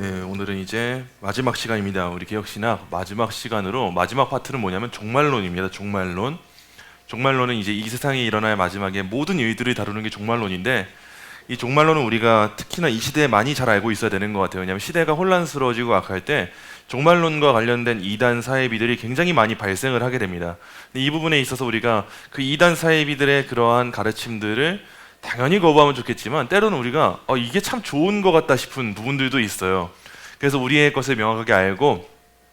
네, 오늘은 이제 마지막 시간입니다. 우리 개혁신학 마지막 시간으로 마지막 파트는 뭐냐면 종말론입니다. 종말론. 종말론은 이제 이 세상에 일어날 마지막에 모든 일들을 다루는 게 종말론인데, 이 종말론은 우리가 특히나 이 시대에 많이 잘 알고 있어야 되는 것 같아요. 왜냐하면 시대가 혼란스러워지고 악할 때 종말론과 관련된 이단 사이비들이 굉장히 많이 발생을 하게 됩니다. 근데 이 부분에 있어서 우리가 그 이단 사이비들의 그러한 가르침들을 당연히 거부하면 좋겠지만, 때로는 우리가 이게 참 좋은 것 같다 싶은 부분들도 있어요. 그래서 우리의 것을 명확하게 알고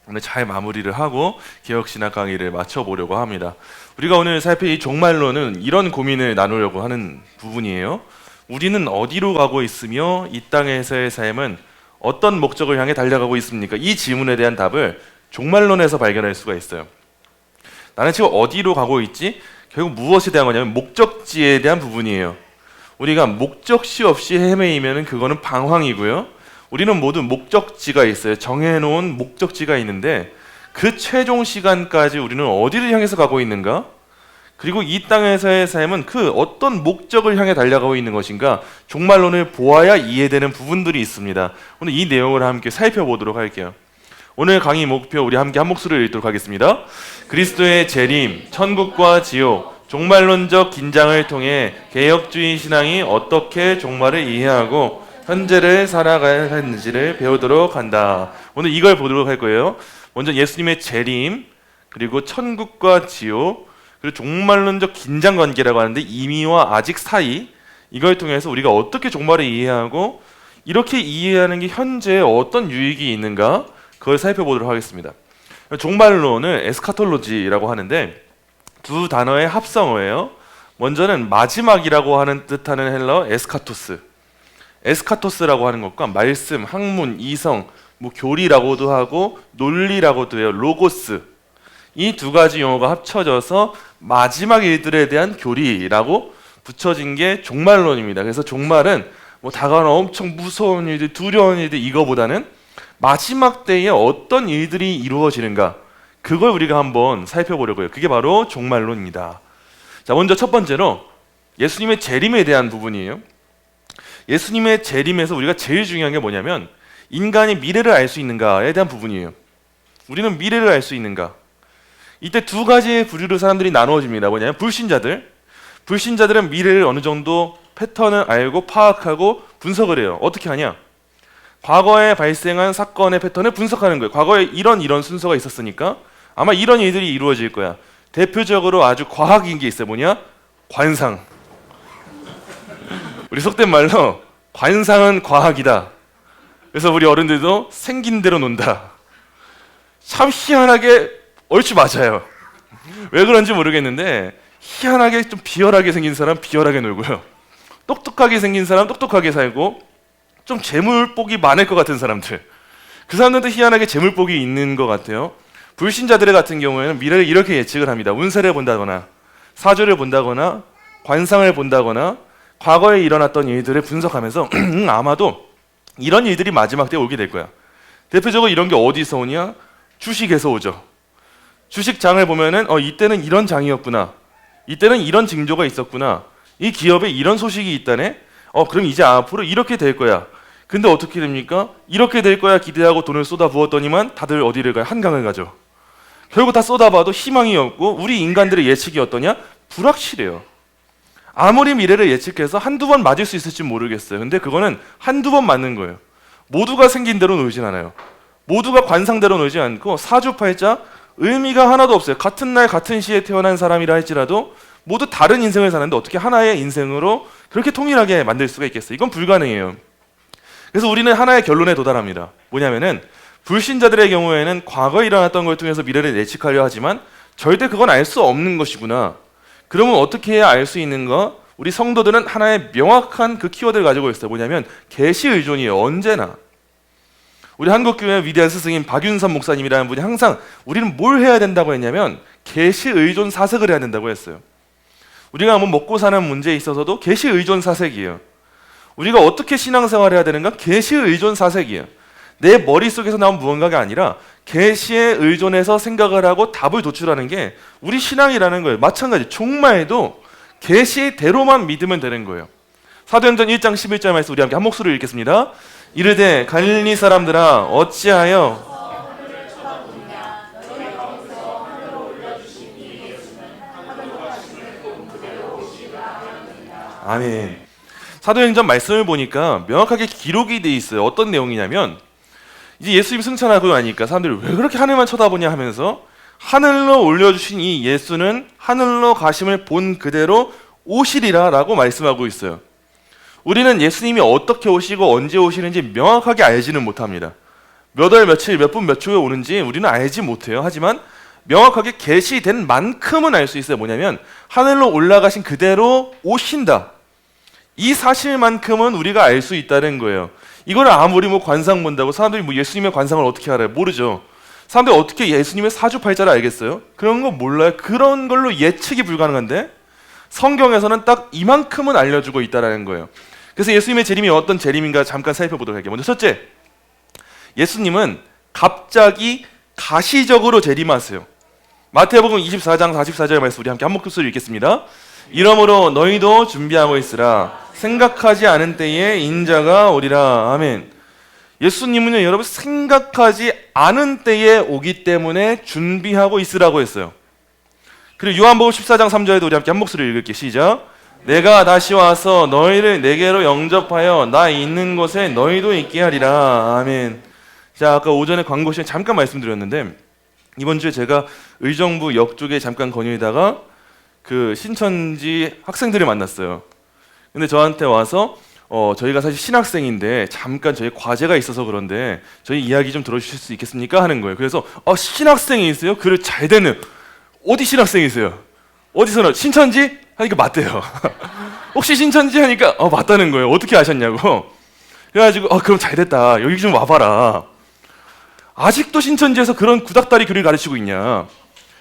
오늘 잘 마무리를 하고 개혁신학 강의를 마쳐보려고 합니다. 우리가 오늘 살필 이 종말론은 이런 고민을 나누려고 하는 부분이에요. 우리는 어디로 가고 있으며 이 땅에서의 삶은 어떤 목적을 향해 달려가고 있습니까? 이 질문에 대한 답을 종말론에서 발견할 수가 있어요. 나는 지금 어디로 가고 있지? 결국 무엇에 대한 거냐면 목적지에 대한 부분이에요. 우리가 목적지 없이 헤매이면 그거는 방황이고요. 우리는 모두 목적지가 있어요. 정해놓은 목적지가 있는데 그 최종 시간까지 우리는 어디를 향해서 가고 있는가? 그리고 이 땅에서의 삶은 그 어떤 목적을 향해 달려가고 있는 것인가? 종말론을 보아야 이해되는 부분들이 있습니다. 오늘 이 내용을 함께 살펴보도록 할게요. 오늘 강의 목표 우리 함께 한 목소리를 읽도록 하겠습니다. 그리스도의 재림, 천국과 지옥, 종말론적 긴장을 통해 개혁주의 신앙이 어떻게 종말을 이해하고 현재를 살아가야 하는지를 배우도록 한다. 오늘 이걸 보도록 할 거예요. 먼저 예수님의 재림, 그리고 천국과 지옥, 그리고 종말론적 긴장관계라고 하는데 이미와 아직 사이, 이걸 통해서 우리가 어떻게 종말을 이해하고 이렇게 이해하는 게 현재에 어떤 유익이 있는가, 그걸 살펴보도록 하겠습니다. 종말론을 에스카톨로지라고 하는데 두 단어의 합성어예요. 먼저는 마지막이라고 하는 뜻하는 헬러 에스카토스. 에스카토스라고 하는 것과 말씀, 학문, 이성, 교리라고도 하고 논리라고도 해요. 로고스. 이 두 가지 용어가 합쳐져서 마지막 일들에 대한 교리라고 붙여진 게 종말론입니다. 그래서 종말은 다가오는 엄청 무서운 일들, 두려운 일들, 이거보다는 마지막 때에 어떤 일들이 이루어지는가, 그걸 우리가 한번 살펴보려고요. 그게 바로 종말론입니다. 자, 먼저 첫 번째로 예수님의 재림에 대한 부분이에요. 예수님의 재림에서 우리가 제일 중요한 게 뭐냐면 인간이 미래를 알 수 있는가에 대한 부분이에요. 우리는 미래를 알 수 있는가? 이때 두 가지의 부류로 사람들이 나누어집니다. 뭐냐면 불신자들은 미래를 어느 정도 패턴을 알고 파악하고 분석을 해요. 어떻게 하냐? 과거에 발생한 사건의 패턴을 분석하는 거예요. 과거에 이런 순서가 있었으니까 아마 이런 일들이 이루어질 거야. 대표적으로 아주 과학인 게 있어요. 뭐냐? 관상. 우리 속된 말로 관상은 과학이다. 그래서 우리 어른들도 생긴 대로 논다. 참 희한하게 얼추 맞아요. 왜 그런지 모르겠는데 희한하게 좀 비열하게 생긴 사람 비열하게 놀고요. 똑똑하게 생긴 사람 똑똑하게 살고, 좀 재물복이 많을 것 같은 사람들, 그 사람들도 희한하게 재물복이 있는 것 같아요. 불신자들 같은 경우에는 미래를 이렇게 예측을 합니다. 운세를 본다거나 사주를 본다거나 관상을 본다거나 과거에 일어났던 일들을 분석하면서 아마도 이런 일들이 마지막 때에 오게 될 거야. 대표적으로 이런 게 어디서 오냐? 주식에서 오죠. 주식장을 보면은 이때는 이런 장이었구나, 이때는 이런 징조가 있었구나, 이 기업에 이런 소식이 있다네, 그럼 이제 앞으로 이렇게 될 거야. 근데 어떻게 됩니까? 이렇게 될 거야 기대하고 돈을 쏟아 부었더니만 다들 어디를 가요? 한강을 가죠. 결국 다 쏟아봐도 희망이 없고 우리 인간들의 예측이 어떠냐? 불확실해요. 아무리 미래를 예측해서 한두 번 맞을 수 있을지 모르겠어요. 근데 그거는 한두 번 맞는 거예요. 모두가 생긴 대로 놀진 않아요. 모두가 관상대로 놀지 않고 사주팔자 의미가 하나도 없어요. 같은 날 같은 시에 태어난 사람이라 할지라도 모두 다른 인생을 사는데 어떻게 하나의 인생으로 그렇게 통일하게 만들 수가 있겠어요? 이건 불가능해요. 그래서 우리는 하나의 결론에 도달합니다. 뭐냐면은 불신자들의 경우에는 과거에 일어났던 걸 통해서 미래를 예측하려 하지만 절대 그건 알 수 없는 것이구나. 그러면 어떻게 해야 알 수 있는가? 우리 성도들은 하나의 명확한 그 키워드를 가지고 있어요. 뭐냐면 계시 의존이에요. 언제나. 우리 한국교회 위대한 스승인 박윤선 목사님이라는 분이 항상 우리는 뭘 해야 된다고 했냐면 계시 의존 사색을 해야 된다고 했어요. 우리가 먹고 사는 문제에 있어서도 계시 의존 사색이에요. 우리가 어떻게 신앙생활을 해야 되는가? 계시 의존 사색이에요. 내 머릿속에서 나온 무언가가 아니라 계시에 의존해서 생각을 하고 답을 도출하는 게 우리 신앙이라는 거예요. 마찬가지 종말도 계시대로만 믿으면 되는 거예요. 사도행전 1장 11절 말씀 우리 함께 한 목소리로 읽겠습니다. 이르되 갈릴리 사람들아 어찌하여 아멘. 사도행전 말씀을 보니까 명확하게 기록이 돼 있어요. 어떤 내용이냐면 이제 예수님 승천하고 나니까 사람들이 왜 그렇게 하늘만 쳐다보냐 하면서 하늘로 올려주신 이 예수는 하늘로 가심을 본 그대로 오시리라 라고 말씀하고 있어요. 우리는 예수님이 어떻게 오시고 언제 오시는지 명확하게 알지는 못합니다. 몇 월 며칠 몇 분 몇 초에 오는지 우리는 알지 못해요. 하지만 명확하게 계시된 만큼은 알 수 있어요. 뭐냐면 하늘로 올라가신 그대로 오신다. 이 사실만큼은 우리가 알 수 있다는 거예요. 이걸 아무리 뭐 관상 본다고 사람들이 뭐 예수님의 관상을 어떻게 알아요? 모르죠. 사람들이 어떻게 예수님의 사주팔자를 알겠어요? 그런 거 몰라요. 그런 걸로 예측이 불가능한데 성경에서는 딱 이만큼은 알려주고 있다는 거예요. 그래서 예수님의 재림이 어떤 재림인가 잠깐 살펴보도록 할게요. 먼저 첫째, 예수님은 갑자기 가시적으로 재림하세요. 마태복음 24장 44절 말씀 우리 함께 한 목소리로 읽겠습니다. 이러므로 너희도 준비하고 있으라. 생각하지 않은 때에 인자가 오리라. 아멘. 예수님은요, 여러분 생각하지 않은 때에 오기 때문에 준비하고 있으라고 했어요. 그리고 요한복음 14장 3절에도 우리 함께 한 목소리로 읽을게요. 시작. 내가 다시 와서 너희를 내게로 영접하여 나 있는 곳에 너희도 있게 하리라. 아멘. 자, 아까 오전에 광고 시간에 잠깐 말씀드렸는데 이번 주에 제가 의정부 역 쪽에 잠깐 거닐다가 그 신천지 학생들을 만났어요. 근데 저한테 와서 저희가 사실 신학생인데 잠깐 저희 과제가 있어서 그런데 저희 이야기 좀 들어주실 수 있겠습니까? 하는 거예요. 그래서 신학생이 있어요? 그래 잘 되는. 어디 신학생이세요? 어디서 신천지? 하니까 맞대요. 혹시 신천지? 하니까 맞다는 거예요. 어떻게 아셨냐고. 그래가지고 그럼 잘 됐다. 여기 좀 와봐라. 아직도 신천지에서 그런 구닥다리 교리를 가르치고 있냐.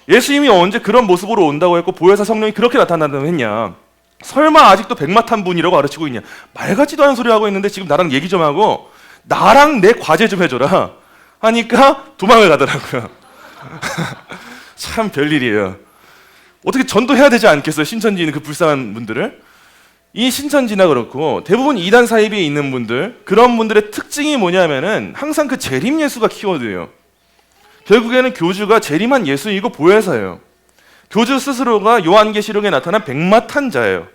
예수님이 언제 그런 모습으로 온다고 했고 보혜사 성령이 그렇게 나타난다고 했냐. 설마 아직도 백마탄 분이라고 가르치고 있냐. 말 같지도 않은 소리 하고 있는데 지금 나랑 얘기 좀 하고 나랑 내 과제 좀 해줘라 하니까 도망을 가더라고요. 참 별일이에요. 어떻게 전도해야 되지 않겠어요? 신천지에 있는 그 불쌍한 분들을. 이 신천지나 그렇고 대부분 이단 사이비에 있는 분들, 그런 분들의 특징이 뭐냐면은 항상 그 재림 예수가 키워드예요. 결국에는 교주가 재림한 예수이고 보혜사예요. 교주 스스로가 요한계시록에 나타난 백마탄자예요.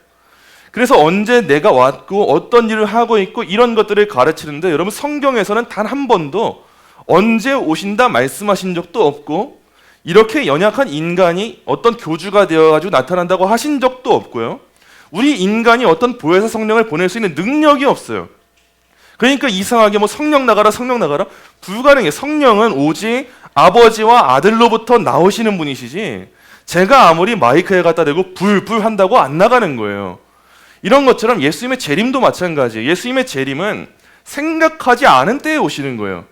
그래서 언제 내가 왔고 어떤 일을 하고 있고 이런 것들을 가르치는데 여러분 성경에서는 단 한 번도 언제 오신다 말씀하신 적도 없고 이렇게 연약한 인간이 어떤 교주가 되어가지고 나타난다고 하신 적도 없고요. 우리 인간이 어떤 보혜사 성령을 보낼 수 있는 능력이 없어요. 그러니까 이상하게 뭐 성령 나가라 불가능해. 성령은 오직 아버지와 아들로부터 나오시는 분이시지 제가 아무리 마이크에 갖다 대고 불 한다고 안 나가는 거예요. 이런 것처럼 예수님의 재림도 마찬가지예요. 예수님의 재림은 생각하지 않은 때에 오시는 거예요.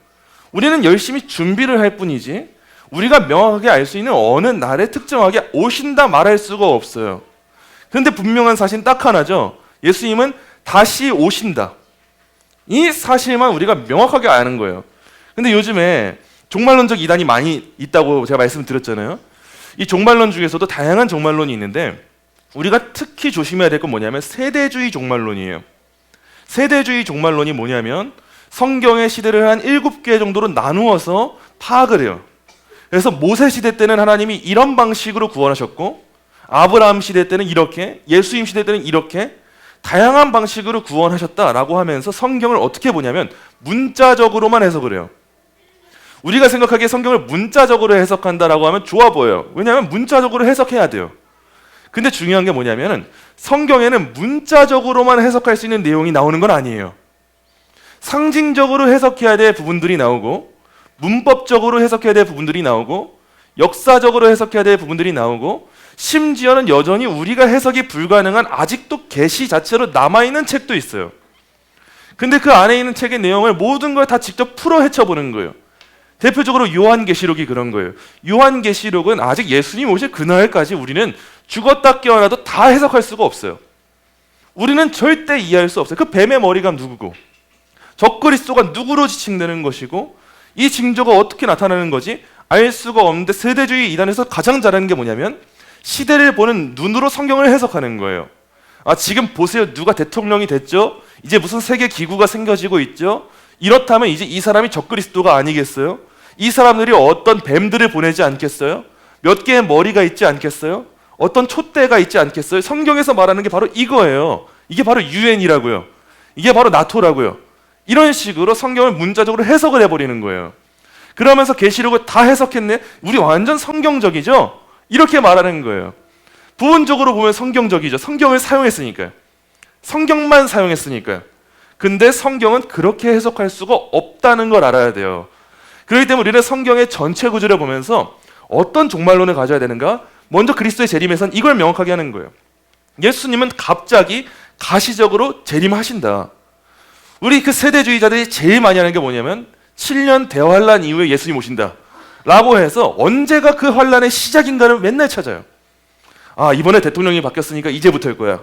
우리는 열심히 준비를 할 뿐이지 우리가 명확하게 알 수 있는 어느 날에 특정하게 오신다 말할 수가 없어요. 그런데 분명한 사실은 딱 하나죠. 예수님은 다시 오신다. 이 사실만 우리가 명확하게 아는 거예요. 근데 요즘에 종말론적 이단이 많이 있다고 제가 말씀드렸잖아요. 이 종말론 중에서도 다양한 종말론이 있는데 우리가 특히 조심해야 될 건 뭐냐면 세대주의 종말론이에요. 세대주의 종말론이 뭐냐면 성경의 시대를 한 7개 정도로 나누어서 파악을 해요. 그래서 모세 시대 때는 하나님이 이런 방식으로 구원하셨고 아브라함 시대 때는 이렇게, 예수님 시대 때는 이렇게 다양한 방식으로 구원하셨다라고 하면서 성경을 어떻게 보냐면 문자적으로만 해석을 해요. 우리가 생각하기에 성경을 문자적으로 해석한다라고 하면 좋아 보여요. 왜냐하면 문자적으로 해석해야 돼요. 근데 중요한 게 뭐냐면은 성경에는 문자적으로만 해석할 수 있는 내용이 나오는 건 아니에요. 상징적으로 해석해야 될 부분들이 나오고 문법적으로 해석해야 될 부분들이 나오고 역사적으로 해석해야 될 부분들이 나오고 심지어는 여전히 우리가 해석이 불가능한 아직도 계시 자체로 남아있는 책도 있어요. 근데 그 안에 있는 책의 내용을 모든 걸 다 직접 풀어 헤쳐보는 거예요. 대표적으로 요한계시록이 그런 거예요. 요한계시록은 아직 예수님 오실 그날까지 우리는 죽었다 깨어나도 다 해석할 수가 없어요. 우리는 절대 이해할 수 없어요. 그 뱀의 머리가 누구고 적그리스도가 누구로 지칭되는 것이고 이 징조가 어떻게 나타나는 거지 알 수가 없는데 세대주의 이단에서 가장 잘하는 게 뭐냐면 시대를 보는 눈으로 성경을 해석하는 거예요. 지금 보세요. 누가 대통령이 됐죠? 이제 무슨 세계 기구가 생겨지고 있죠? 이렇다면 이제 이 사람이 적그리스도가 아니겠어요? 이 사람들이 어떤 뱀들을 보내지 않겠어요? 몇 개의 머리가 있지 않겠어요? 어떤 촛대가 있지 않겠어요? 성경에서 말하는 게 바로 이거예요. 이게 바로 유엔이라고요. 이게 바로 나토라고요. 이런 식으로 성경을 문자적으로 해석을 해버리는 거예요. 그러면서 계시록을 다 해석했네? 우리 완전 성경적이죠? 이렇게 말하는 거예요. 부분적으로 보면 성경적이죠. 성경을 사용했으니까요. 성경만 사용했으니까요. 근데 성경은 그렇게 해석할 수가 없다는 걸 알아야 돼요. 그렇기 때문에 우리는 성경의 전체 구조를 보면서 어떤 종말론을 가져야 되는가? 먼저 그리스도의 재림에선 이걸 명확하게 하는 거예요. 예수님은 갑자기 가시적으로 재림하신다. 우리 그 세대주의자들이 제일 많이 하는 게 뭐냐면 7년 대환란 이후에 예수님 오신다 라고 해서 언제가 그 환란의 시작인가를 맨날 찾아요. 아, 이번에 대통령이 바뀌었으니까 이제부터일 거야.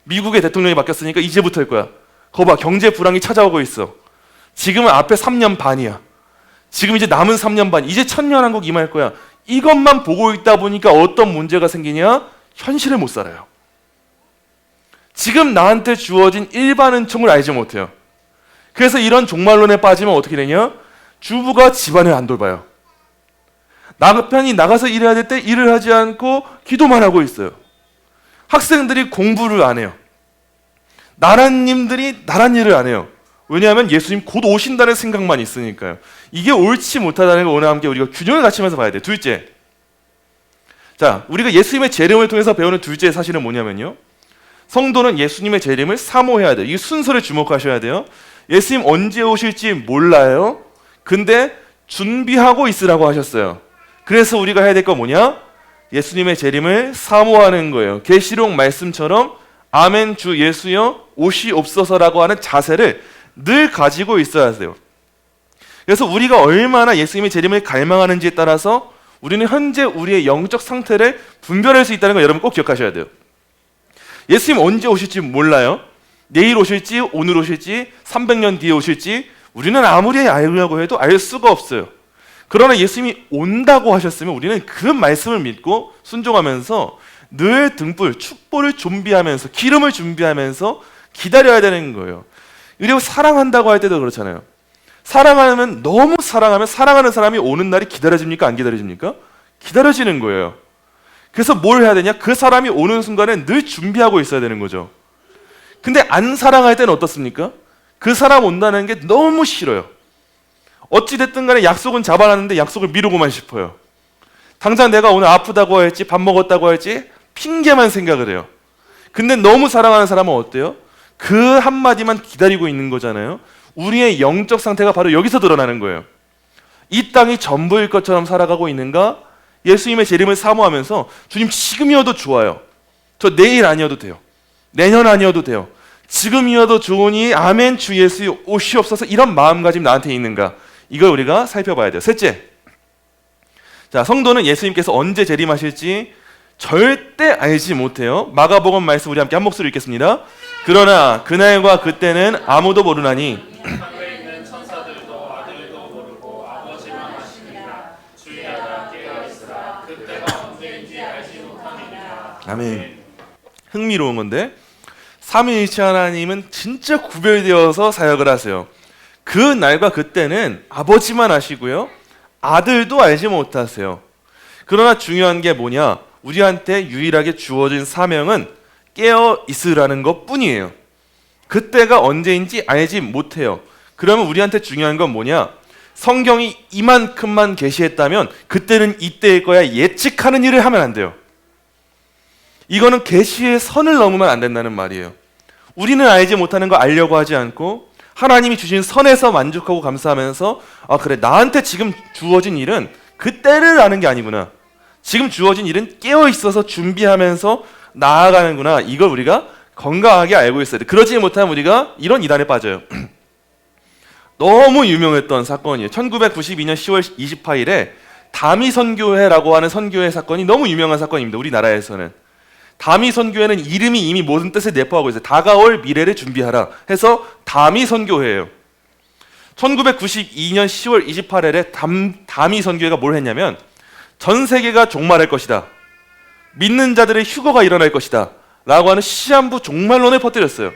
미국의 대통령이 바뀌었으니까 이제부터일 거야. 거봐, 경제 불황이 찾아오고 있어. 지금은 앞에 3년 반이야. 지금 이제 남은 3년 반, 이제 천년왕국 임할 거야. 이것만 보고 있다 보니까 어떤 문제가 생기냐? 현실을 못 살아요. 지금 나한테 주어진 일반 은총을 알지 못해요. 그래서 이런 종말론에 빠지면 어떻게 되냐? 주부가 집안을 안 돌봐요. 남편이 나가서 일해야 될 때 일을 하지 않고 기도만 하고 있어요. 학생들이 공부를 안 해요. 나라님들이 나란 일을 안 해요. 왜냐하면 예수님 곧 오신다는 생각만 있으니까요. 이게 옳지 못하다는 걸 오늘 함께 우리가 균형을 갖추면서 봐야 돼요. 둘째, 자, 우리가 예수님의 재림을 통해서 배우는 둘째 사실은 뭐냐면요, 성도는 예수님의 재림을 사모해야 돼요. 이 순서를 주목하셔야 돼요. 예수님 언제 오실지 몰라요. 근데 준비하고 있으라고 하셨어요. 그래서 우리가 해야 될 거 뭐냐? 예수님의 재림을 사모하는 거예요. 계시록 말씀처럼 아멘 주 예수여 오시옵소서라고 하는 자세를 늘 가지고 있어야 돼요. 그래서 우리가 얼마나 예수님의 재림을 갈망하는지에 따라서 우리는 현재 우리의 영적 상태를 분별할 수 있다는 걸 여러분 꼭 기억하셔야 돼요. 예수님 언제 오실지 몰라요. 내일 오실지 오늘 오실지 300년 뒤에 오실지 우리는 아무리 알려고 해도 알 수가 없어요. 그러나 예수님이 온다고 하셨으면 우리는 그 말씀을 믿고 순종하면서 늘 등불, 축복을 준비하면서 기름을 준비하면서 기다려야 되는 거예요. 그리고 사랑한다고 할 때도 그렇잖아요. 사랑하면 너무 사랑하면 사랑하는 사람이 오는 날이 기다려집니까? 안 기다려집니까? 기다려지는 거예요. 그래서 뭘 해야 되냐? 그 사람이 오는 순간에 늘 준비하고 있어야 되는 거죠. 근데 안 사랑할 때는 어떻습니까? 그 사람 온다는 게 너무 싫어요. 어찌됐든 간에 약속은 잡아놨는데 약속을 미루고만 싶어요. 당장 내가 오늘 아프다고 할지 밥 먹었다고 할지 핑계만 생각을 해요. 근데 너무 사랑하는 사람은 어때요? 그 한마디만 기다리고 있는 거잖아요. 우리의 영적 상태가 바로 여기서 드러나는 거예요. 이 땅이 전부일 것처럼 살아가고 있는가? 예수님의 재림을 사모하면서 주님 지금이어도 좋아요. 저 내일 아니어도 돼요. 내년 아니어도 돼요. 지금이어도 좋으니 아멘 주 예수 오시옵소서 이런 마음가짐 나한테 있는가? 이걸 우리가 살펴봐야 돼요. 셋째, 자, 성도는 예수님께서 언제 재림하실지 절대 알지 못해요. 마가복음 말씀 우리 함께 한 목소리 읽겠습니다. 그러나 그날과 그때는 아무도 모르나니 아멘. 흥미로운 건데 삼위일체 하나님은 진짜 구별되어서 사역을 하세요. 그 날과 그때는 아버지만 아시고요, 아들도 알지 못하세요. 그러나 중요한 게 뭐냐? 우리한테 유일하게 주어진 사명은 깨어 있으라는 것 뿐이에요. 그때가 언제인지 알지 못해요. 그러면 우리한테 중요한 건 뭐냐? 성경이 이만큼만 계시했다면 그때는 이때일 거야 예측하는 일을 하면 안 돼요. 이거는 계시의 선을 넘으면 안 된다는 말이에요. 우리는 알지 못하는 거 알려고 하지 않고 하나님이 주신 선에서 만족하고 감사하면서 아 그래, 나한테 지금 주어진 일은 그때를 아는 게 아니구나. 지금 주어진 일은 깨어있어서 준비하면서 나아가는구나. 이걸 우리가 건강하게 알고 있어야 돼. 그러지 못하면 우리가 이런 이단에 빠져요. 너무 유명했던 사건이에요. 1992년 10월 28일에 다미 선교회라고 하는 선교회 사건이 너무 유명한 사건입니다. 우리나라에서는. 다미 선교회는 이름이 이미 모든 뜻을 내포하고 있어요. 다가올 미래를 준비하라 해서 다미 선교회예요. 1992년 10월 28일에 다미 선교회가 뭘 했냐면 전 세계가 종말할 것이다. 믿는 자들의 휴거가 일어날 것이다. 라고 하는 시한부 종말론을 퍼뜨렸어요.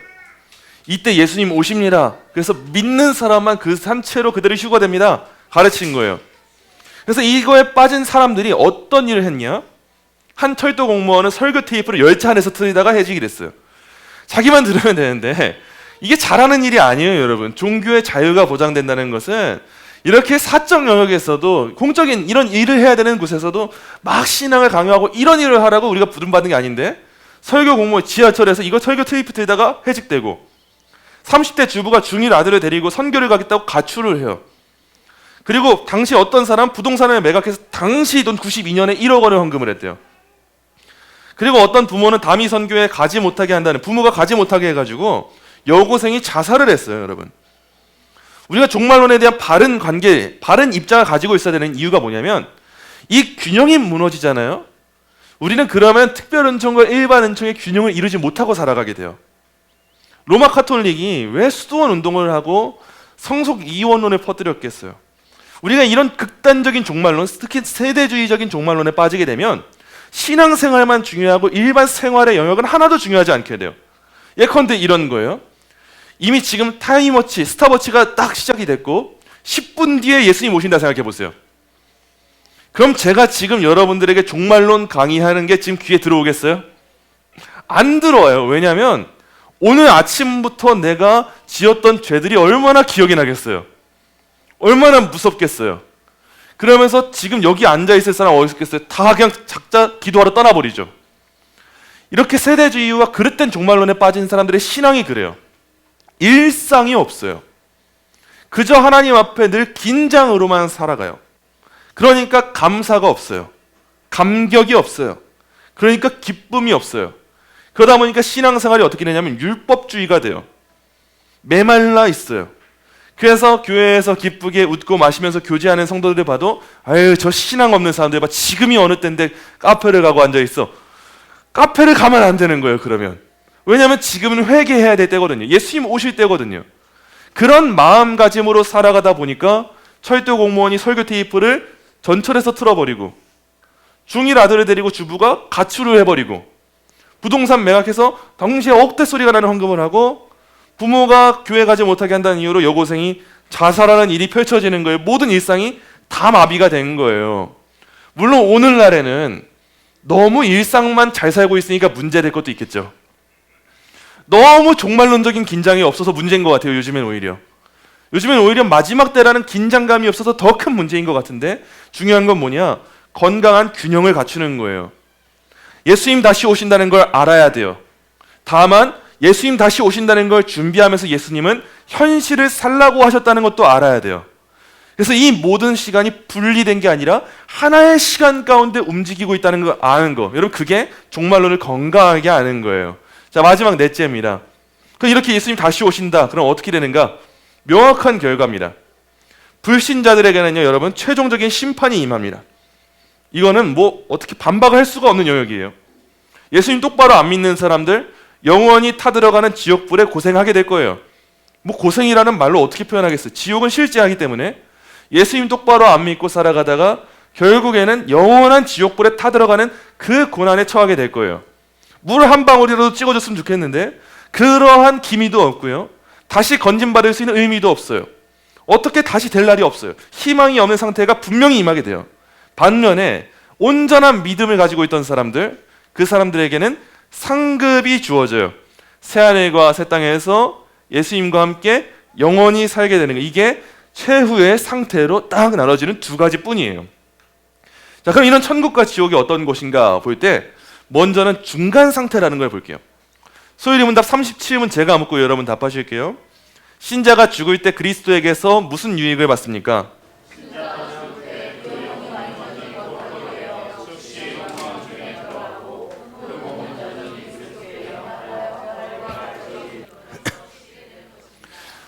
이때 예수님 오십니다. 그래서 믿는 사람만 그 산채로 그대로 휴거됩니다. 가르친 거예요. 그래서 이거에 빠진 사람들이 어떤 일을 했냐? 한 철도 공무원은 설교 테이프를 열차 안에서 틀다가 해직이 됐어요. 자기만 들으면 되는데 이게 잘하는 일이 아니에요, 여러분. 종교의 자유가 보장된다는 것은 이렇게 사적 영역에서도 공적인 이런 일을 해야 되는 곳에서도 막 신앙을 강요하고 이런 일을 하라고 우리가 부름받은 게 아닌데, 설교 공무원 지하철에서 이거 설교 테이프 틀다가 해직되고 30대 주부가 중1 아들을 데리고 선교를 가겠다고 가출을 해요. 그리고 당시 어떤 사람 부동산을 매각해서 당시 돈 92년에 1억 원을 헌금을 했대요. 그리고 어떤 부모는 담임 선교에 가지 못하게 한다는, 부모가 가지 못하게 해가지고 여고생이 자살을 했어요, 여러분. 우리가 종말론에 대한 바른 관계, 바른 입장을 가지고 있어야 되는 이유가 뭐냐면 이 균형이 무너지잖아요. 우리는 그러면 특별 은총과 일반 은총의 균형을 이루지 못하고 살아가게 돼요. 로마 카톨릭이 왜 수도원 운동을 하고 성속 이원론을 퍼뜨렸겠어요? 우리가 이런 극단적인 종말론, 특히 세대주의적인 종말론에 빠지게 되면 신앙생활만 중요하고 일반 생활의 영역은 하나도 중요하지 않게 돼요. 예컨대 이런 거예요. 이미 지금 타임워치, 스탑워치가 딱 시작이 됐고 10분 뒤에 예수님 오신다 생각해 보세요. 그럼 제가 지금 여러분들에게 종말론 강의하는 게 지금 귀에 들어오겠어요? 안 들어와요. 왜냐하면 오늘 아침부터 내가 지었던 죄들이 얼마나 기억이 나겠어요? 얼마나 무섭겠어요? 그러면서 지금 여기 앉아있을 사람 어디 있겠어요? 다 그냥 각자 기도하러 떠나버리죠. 이렇게 세대주의와 그릇된 종말론에 빠진 사람들의 신앙이 그래요. 일상이 없어요. 그저 하나님 앞에 늘 긴장으로만 살아가요. 그러니까 감사가 없어요. 감격이 없어요. 그러니까 기쁨이 없어요. 그러다 보니까 신앙생활이 어떻게 되냐면 율법주의가 돼요. 메말라 있어요. 그래서 교회에서 기쁘게 웃고 마시면서 교제하는 성도들 봐도 아유 저 신앙 없는 사람들 봐, 지금이 어느 때인데 카페를 가고 앉아있어. 카페를 가면 안 되는 거예요. 그러면 왜냐하면 지금은 회개해야 될 때거든요. 예수님 오실 때거든요. 그런 마음가짐으로 살아가다 보니까 철도 공무원이 설교 테이프를 전철에서 틀어버리고 중1 아들을 데리고 주부가 가출을 해버리고 부동산 매각해서 당시에 억대 소리가 나는 헌금을 하고 부모가 교회 가지 못하게 한다는 이유로 여고생이 자살하는 일이 펼쳐지는 거예요. 모든 일상이 다 마비가 된 거예요. 물론 오늘날에는 너무 일상만 잘 살고 있으니까 문제될 것도 있겠죠. 너무 종말론적인 긴장이 없어서 문제인 것 같아요. 요즘엔 오히려 마지막 때라는 긴장감이 없어서 더 큰 문제인 것 같은데, 중요한 건 뭐냐? 건강한 균형을 갖추는 거예요. 예수님 다시 오신다는 걸 알아야 돼요. 다만 예수님 다시 오신다는 걸 준비하면서 예수님은 현실을 살라고 하셨다는 것도 알아야 돼요. 그래서 이 모든 시간이 분리된 게 아니라 하나의 시간 가운데 움직이고 있다는 걸 아는 거, 여러분 그게 종말론을 건강하게 아는 거예요. 자, 마지막 넷째입니다. 그럼 이렇게 예수님 다시 오신다. 그럼 어떻게 되는가? 명확한 결과입니다. 불신자들에게는요, 여러분 최종적인 심판이 임합니다. 이거는 뭐 어떻게 반박할 수가 없는 영역이에요. 예수님 똑바로 안 믿는 사람들 영원히 타들어가는 지옥불에 고생하게 될 거예요. 뭐 고생이라는 말로 어떻게 표현하겠어요? 지옥은 실제하기 때문에 예수님 똑바로 안 믿고 살아가다가 결국에는 영원한 지옥불에 타들어가는 그 고난에 처하게 될 거예요. 물 한 방울이라도 찍어줬으면 좋겠는데 그러한 기미도 없고요. 다시 건진받을 수 있는 의미도 없어요. 어떻게 다시 될 날이 없어요. 희망이 없는 상태가 분명히 임하게 돼요. 반면에 온전한 믿음을 가지고 있던 사람들, 그 사람들에게는 상급이 주어져요. 새하늘과 새 땅에서 예수님과 함께 영원히 살게 되는 거, 이게 최후의 상태로 딱 나눠지는 두 가지 뿐이에요. 자, 그럼 이런 천국과 지옥이 어떤 곳인가 볼 때 먼저는 중간 상태라는 걸 볼게요. 소율이 문답 37문 제가 묻고 여러분 답하실게요. 신자가 죽을 때 그리스도에게서 무슨 유익을 받습니까?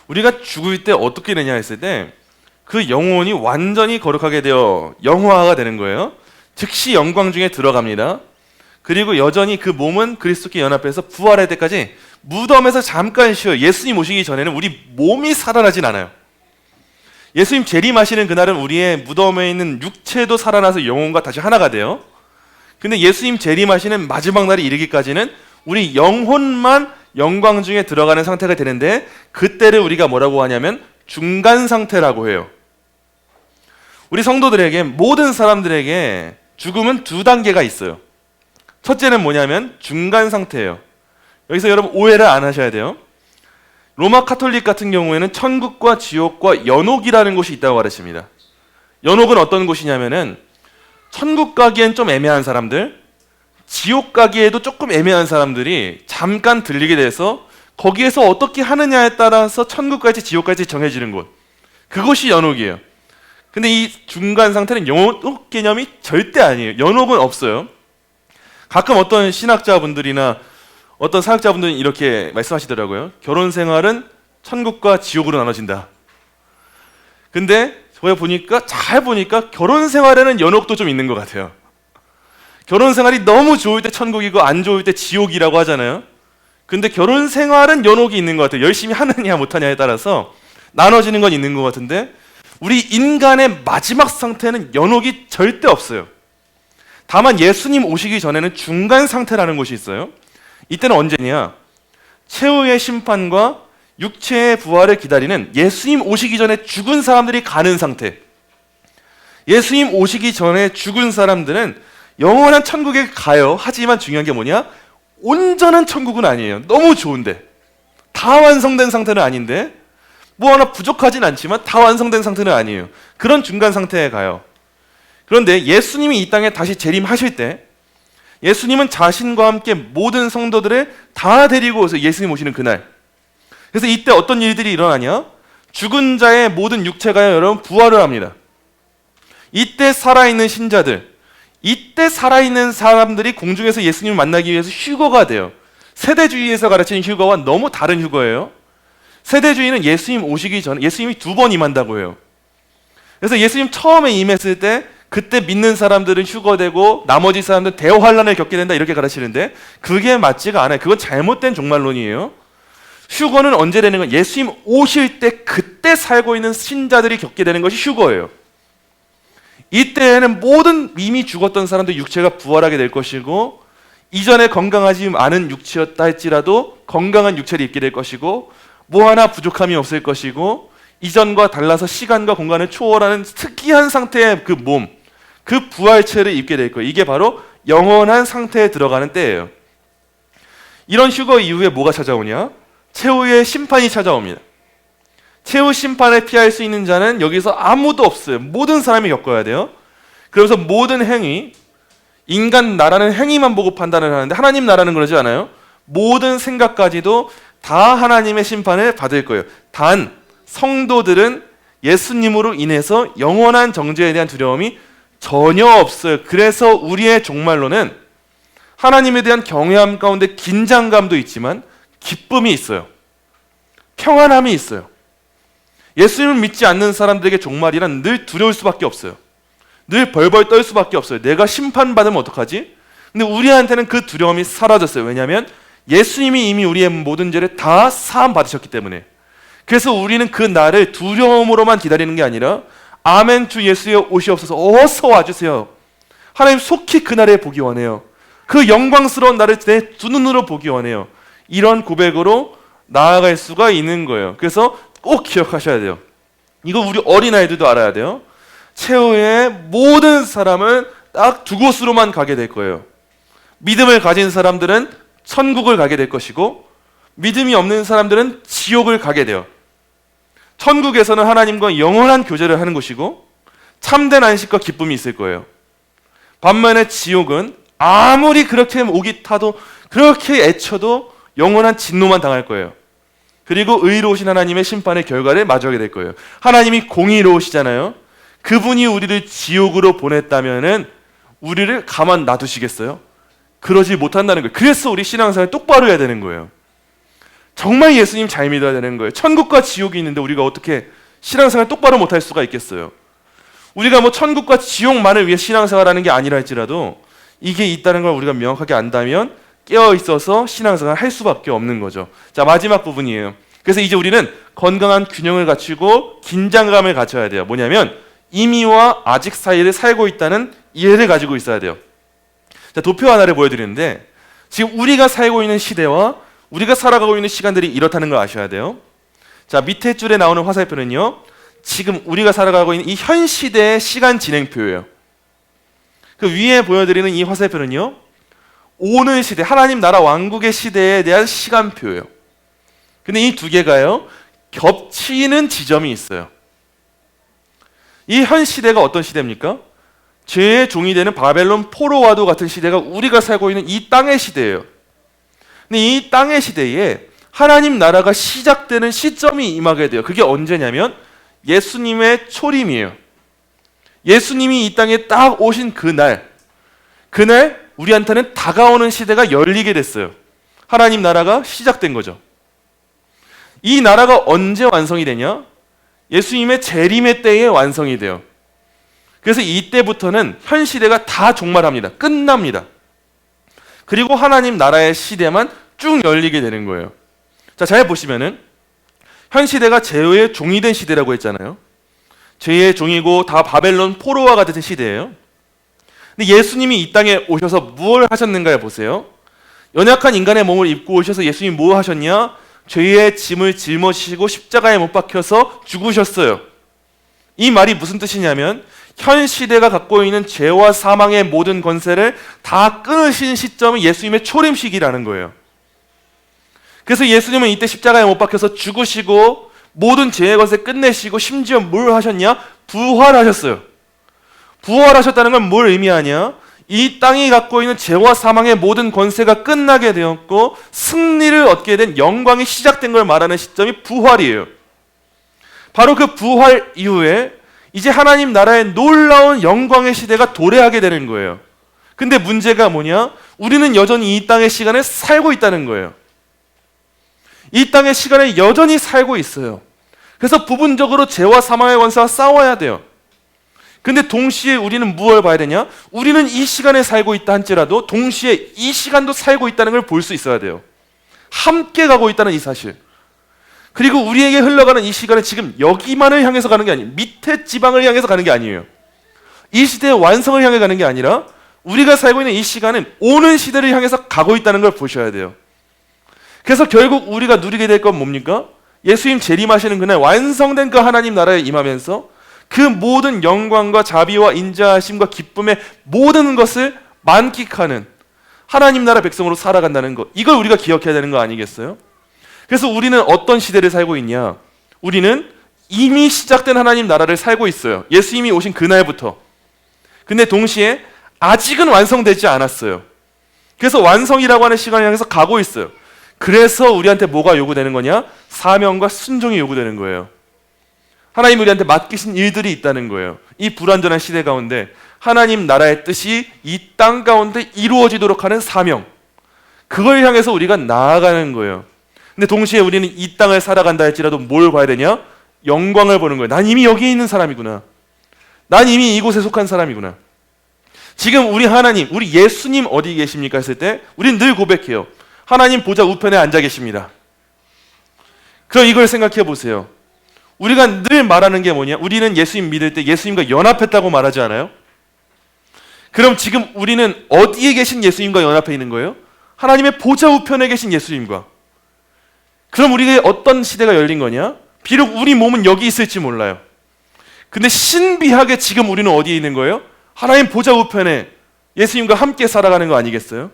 우리가 죽을 때 어떻게 되냐 했을 때 그 영혼이 완전히 거룩하게 되어 영화가 되는 거예요. 즉시 영광 중에 들어갑니다. 그리고 여전히 그 몸은 그리스도께 연합해서 부활할 때까지 무덤에서 잠깐 쉬어요. 예수님 오시기 전에는 우리 몸이 살아나진 않아요. 예수님 재림하시는 그날은 우리의 무덤에 있는 육체도 살아나서 영혼과 다시 하나가 돼요. 근데 예수님 재림하시는 마지막 날이 이르기까지는 우리 영혼만 영광 중에 들어가는 상태가 되는데 그때를 우리가 뭐라고 하냐면 중간 상태라고 해요. 우리 성도들에게, 모든 사람들에게 죽음은 두 단계가 있어요. 첫째는 뭐냐면 중간 상태예요. 여기서 여러분 오해를 안 하셔야 돼요. 로마 카톨릭 같은 경우에는 천국과 지옥과 연옥이라는 곳이 있다고 가르칩니다. 연옥은 어떤 곳이냐면은 천국 가기엔 좀 애매한 사람들, 지옥 가기에도 조금 애매한 사람들이 잠깐 들리게 돼서 거기에서 어떻게 하느냐에 따라서 천국 갈지 지옥 갈지 정해지는 곳, 그것이 연옥이에요. 근데 이 중간 상태는 연옥 개념이 절대 아니에요. 연옥은 없어요. 가끔 어떤 신학자분들이나 어떤 사역자분들은 이렇게 말씀하시더라고요. 결혼 생활은 천국과 지옥으로 나눠진다. 근데 제가 잘 보니까 결혼 생활에는 연옥도 좀 있는 것 같아요. 결혼 생활이 너무 좋을 때 천국이고 안 좋을 때 지옥이라고 하잖아요. 근데 결혼 생활은 연옥이 있는 것 같아요. 열심히 하느냐 못하냐에 따라서 나눠지는 건 있는 것 같은데 우리 인간의 마지막 상태는 연옥이 절대 없어요. 다만 예수님 오시기 전에는 중간 상태라는 곳이 있어요. 이때는 언제냐? 최후의 심판과 육체의 부활을 기다리는 예수님 오시기 전에 죽은 사람들이 가는 상태. 예수님 오시기 전에 죽은 사람들은 영원한 천국에 가요. 하지만 중요한 게 뭐냐? 온전한 천국은 아니에요. 너무 좋은데, 다 완성된 상태는 아닌데, 뭐 하나 부족하진 않지만 다 완성된 상태는 아니에요. 그런 중간 상태에 가요. 그런데 예수님이 이 땅에 다시 재림하실 때 예수님은 자신과 함께 모든 성도들을 다 데리고 오세요. 예수님 오시는 그날. 그래서 이때 어떤 일들이 일어나냐? 죽은 자의 모든 육체가 여러분 부활을 합니다. 이때 살아있는 신자들, 이때 살아있는 사람들이 공중에서 예수님을 만나기 위해서 휴거가 돼요. 세대주의에서 가르치는 휴거와 너무 다른 휴거예요. 세대주의는 예수님 오시기 전에 예수님이 두 번 임한다고 해요. 그래서 예수님 처음에 임했을 때 그때 믿는 사람들은 휴거되고 나머지 사람들은 대환란을 겪게 된다, 이렇게 가르치는데 그게 맞지가 않아요. 그건 잘못된 종말론이에요. 휴거는 언제 되는 건 예수님 오실 때 그때 살고 있는 신자들이 겪게 되는 것이 휴거예요. 이때에는 모든 이미 죽었던 사람들 육체가 부활하게 될 것이고, 이전에 건강하지 않은 육체였다 할지라도 건강한 육체를 입게 될 것이고, 뭐 하나 부족함이 없을 것이고, 이전과 달라서 시간과 공간을 초월하는 특이한 상태의 그 몸, 그 부활체를 입게 될 거예요. 이게 바로 영원한 상태에 들어가는 때예요. 이런 휴거 이후에 뭐가 찾아오냐? 최후의 심판이 찾아옵니다. 최후 심판을 피할 수 있는 자는 여기서 아무도 없어요. 모든 사람이 겪어야 돼요. 그래서 모든 행위, 인간 나라는 행위만 보고 판단을 하는데 하나님 나라는 그러지 않아요. 모든 생각까지도 다 하나님의 심판을 받을 거예요. 단 성도들은 예수님으로 인해서 영원한 정죄에 대한 두려움이 전혀 없어요. 그래서 우리의 종말론은 하나님에 대한 경외함 가운데 긴장감도 있지만 기쁨이 있어요. 평안함이 있어요. 예수님을 믿지 않는 사람들에게 종말이란 늘 두려울 수밖에 없어요. 늘 벌벌 떨 수밖에 없어요. 내가 심판받으면 어떡하지? 근데 우리한테는 그 두려움이 사라졌어요. 왜냐하면 예수님이 이미 우리의 모든 죄를 다 사함 받으셨기 때문에. 그래서 우리는 그 날을 두려움으로만 기다리는 게 아니라 아멘 주 예수여 오시옵소서, 어서 와주세요. 하나님 속히 그 날에 보기 원해요. 그 영광스러운 날을 내 두 눈으로 보기 원해요. 이런 고백으로 나아갈 수가 있는 거예요. 그래서 꼭 기억하셔야 돼요. 이거 우리 어린아이들도 알아야 돼요. 최후의 모든 사람은 딱 두 곳으로만 가게 될 거예요. 믿음을 가진 사람들은 천국을 가게 될 것이고, 믿음이 없는 사람들은 지옥을 가게 돼요. 천국에서는 하나님과 영원한 교제를 하는 것이고 참된 안식과 기쁨이 있을 거예요. 반면에 지옥은 아무리 그렇게 목이 타도 그렇게 애쳐도 영원한 진노만 당할 거예요. 그리고 의로우신 하나님의 심판의 결과를 마주하게 될 거예요. 하나님이 공의로우시잖아요. 그분이 우리를 지옥으로 보냈다면은 우리를 가만 놔두시겠어요? 그러지 못한다는 거예요. 그래서 우리 신앙생활 똑바로 해야 되는 거예요. 정말 예수님 잘 믿어야 되는 거예요. 천국과 지옥이 있는데 우리가 어떻게 신앙생활 똑바로 못할 수가 있겠어요? 우리가 뭐 천국과 지옥만을 위해 신앙생활하는 게 아니라 할지라도 이게 있다는 걸 우리가 명확하게 안다면 깨어 있어서 신앙생활 할 수밖에 없는 거죠. 자, 마지막 부분이에요. 그래서 이제 우리는 건강한 균형을 갖추고 긴장감을 갖춰야 돼요. 뭐냐면 이미와 아직 사이를 살고 있다는 이해를 가지고 있어야 돼요. 자, 도표 하나를 보여드리는데 지금 우리가 살고 있는 시대와 우리가 살아가고 있는 시간들이 이렇다는 걸 아셔야 돼요. 자, 밑에 줄에 나오는 화살표는요, 지금 우리가 살아가고 있는 이 현 시대의 시간 진행표예요. 그 위에 보여드리는 이 화살표는요, 오는 시대, 하나님 나라 왕국의 시대에 대한 시간표예요. 근데 이 두 개가요, 겹치는 지점이 있어요. 이 현 시대가 어떤 시대입니까? 죄의 종이 되는 바벨론 포로와도 같은 시대가 우리가 살고 있는 이 땅의 시대예요. 근데 이 땅의 시대에 하나님 나라가 시작되는 시점이 임하게 돼요. 그게 언제냐면 예수님의 초림이에요. 예수님이 이 땅에 딱 오신 그날 우리한테는 다가오는 시대가 열리게 됐어요. 하나님 나라가 시작된 거죠. 이 나라가 언제 완성이 되냐? 예수님의 재림의 때에 완성이 돼요. 그래서 이때부터는 현 시대가 다 종말합니다. 끝납니다. 그리고 하나님 나라의 시대만 쭉 열리게 되는 거예요. 자, 잘 보시면은 현 시대가 죄의 종이 된 시대라고 했잖아요. 죄의 종이고 다 바벨론 포로와 같은 시대예요. 근데 예수님이 이 땅에 오셔서 무엇을 하셨는가 보세요. 연약한 인간의 몸을 입고 오셔서 예수님이 뭐 하셨냐? 죄의 짐을 짊어지시고 십자가에 못 박혀서 죽으셨어요. 이 말이 무슨 뜻이냐면 현 시대가 갖고 있는 죄와 사망의 모든 권세를 다 끊으신 시점이 예수님의 초림식이라는 거예요. 그래서 예수님은 이때 십자가에 못 박혀서 죽으시고 모든 죄의 것을 끝내시고 심지어 뭘 하셨냐? 부활하셨어요. 부활하셨다는 건 뭘 의미하냐? 이 땅이 갖고 있는 죄와 사망의 모든 권세가 끝나게 되었고 승리를 얻게 된 영광이 시작된 걸 말하는 시점이 부활이에요. 바로 그 부활 이후에 이제 하나님 나라의 놀라운 영광의 시대가 도래하게 되는 거예요. 근데 문제가 뭐냐? 우리는 여전히 이 땅의 시간을 살고 있다는 거예요. 이 땅의 시간에 여전히 살고 있어요. 그래서 부분적으로 죄와 사망의 권세와 싸워야 돼요. 근데 동시에 우리는 무엇을 봐야 되냐? 우리는 이 시간에 살고 있다 할지라도 동시에 이 시간도 살고 있다는 걸 볼 수 있어야 돼요. 함께 가고 있다는 이 사실. 그리고 우리에게 흘러가는 이 시간은 지금 여기만을 향해서 가는 게 아니에요. 밑에 지방을 향해서 가는 게 아니에요. 이 시대의 완성을 향해 가는 게 아니라 우리가 살고 있는 이 시간은 오는 시대를 향해서 가고 있다는 걸 보셔야 돼요. 그래서 결국 우리가 누리게 될 건 뭡니까? 예수님 재림하시는 그날 완성된 그 하나님 나라에 임하면서 그 모든 영광과 자비와 인자하심과 기쁨의 모든 것을 만끽하는 하나님 나라 백성으로 살아간다는 것, 이걸 우리가 기억해야 되는 거 아니겠어요? 그래서 우리는 어떤 시대를 살고 있냐? 우리는 이미 시작된 하나님 나라를 살고 있어요. 예수님이 오신 그날부터. 근데 동시에 아직은 완성되지 않았어요. 그래서 완성이라고 하는 시간을 향해서 가고 있어요. 그래서 우리한테 뭐가 요구되는 거냐? 사명과 순종이 요구되는 거예요. 하나님 우리한테 맡기신 일들이 있다는 거예요. 이 불완전한 시대 가운데 하나님 나라의 뜻이 이 땅 가운데 이루어지도록 하는 사명, 그걸 향해서 우리가 나아가는 거예요. 근데 동시에 우리는 이 땅을 살아간다 할지라도 뭘 봐야 되냐? 영광을 보는 거예요. 난 이미 여기 있는 사람이구나. 난 이미 이곳에 속한 사람이구나. 지금 우리 하나님, 우리 예수님 어디 계십니까 했을 때 우리는 늘 고백해요. 하나님 보좌 우편에 앉아 계십니다. 그럼 이걸 생각해 보세요. 우리가 늘 말하는 게 뭐냐? 우리는 예수님 믿을 때 예수님과 연합했다고 말하지 않아요? 그럼 지금 우리는 어디에 계신 예수님과 연합해 있는 거예요? 하나님의 보좌 우편에 계신 예수님과. 그럼 우리에게 어떤 시대가 열린 거냐? 비록 우리 몸은 여기 있을지 몰라요. 근데 신비하게 지금 우리는 어디에 있는 거예요? 하나님 보좌 우편에 예수님과 함께 살아가는 거 아니겠어요?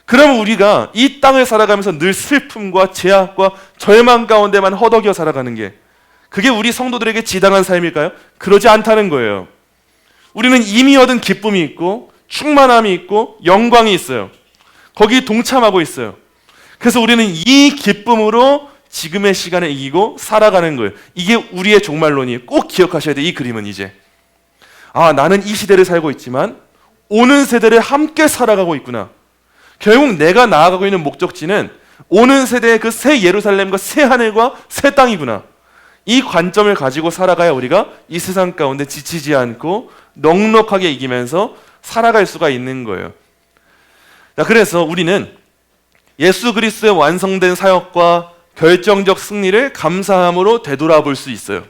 그러면 우리가 이 땅을 살아가면서 늘 슬픔과 죄악과 절망 가운데만 허덕여 살아가는 게, 그게 우리 성도들에게 지당한 삶일까요? 그러지 않다는 거예요. 우리는 이미 얻은 기쁨이 있고 충만함이 있고 영광이 있어요. 거기 동참하고 있어요. 그래서 우리는 이 기쁨으로 지금의 시간을 이기고 살아가는 거예요. 이게 우리의 종말론이에요. 꼭 기억하셔야 돼요. 이 그림은 이제 나는 이 시대를 살고 있지만 오는 세대를 함께 살아가고 있구나. 결국 내가 나아가고 있는 목적지는 오는 세대의 그 새 예루살렘과 새 하늘과 새 땅이구나. 이 관점을 가지고 살아가야 우리가 이 세상 가운데 지치지 않고 넉넉하게 이기면서 살아갈 수가 있는 거예요. 자, 그래서 우리는 예수 그리스도의 완성된 사역과 결정적 승리를 감사함으로 되돌아볼 수 있어요.